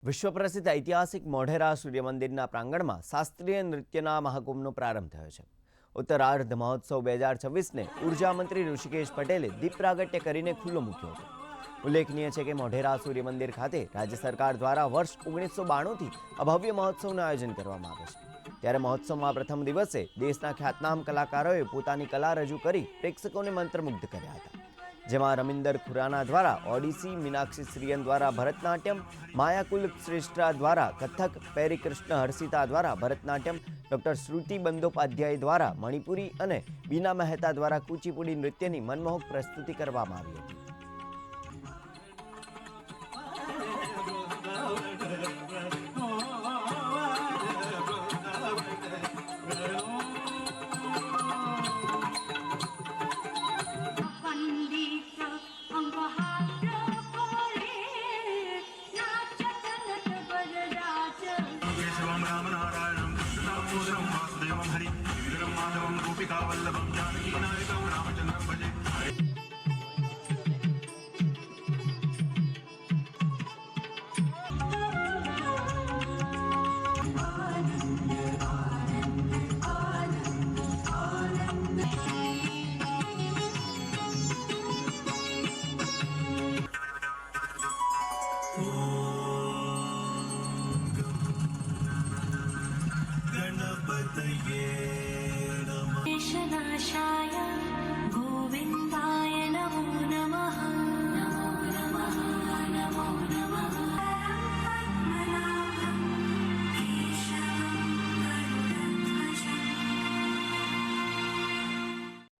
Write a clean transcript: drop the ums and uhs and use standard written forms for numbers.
વિશ્વ પ્રસિદ્ધ ઐતિહાસિક મોઢેરા સૂર્ય મંદિરના પ્રાંગણમાં શાસ્ત્રીય નૃત્યના મહાકુંભનો પ્રારંભ થયો છે। ઉત્તરાર્ધ મહોત્સવ 2026ને ઉર્જા મંત્રી ઋષિકેશ પટેલે દીપ પ્રાગટ્ય કરીને ખુલ્લો મૂક્યો હતો। ઉલ્લેખનીય છે કે મોઢેરા સૂર્ય મંદિર ખાતે રાજ્ય સરકાર દ્વારા વર્ષ 1992થી આ ભવ્ય મહોત્સવનું આયોજન કરવામાં આવે છે। ત્યારે મહોત્સવમાં પ્રથમ દિવસે દેશના ખ્યાતનામ કલાકારોએ પોતાની કલા રજૂ કરી પ્રેક્ષકોને મંત્રમુગ્ધ કર્યા હતા, જેમાં રમિન્દર ખુરાના દ્વારા ઓડિસી, મીનાક્ષી શ્રીયન દ્વારા ભરતનાટ્યમ, માયાકુલ શ્રેષ્ઠા દ્વારા કથક, પેરી કૃષ્ણ હર્ષિતા દ્વારા ભરતનાટ્યમ, ડૉક્ટર શ્રુતિ બંદોપાધ્યાય દ્વારા મણિપુરી અને બીના મહેતા દ્વારા કુચીપુડી નૃત્યની મનમોહક પ્રસ્તુતિ કરવામાં આવી હતી। हरि माधवं गोपिका वल्लभं जानकी नायकं रामचंद्रं भजे।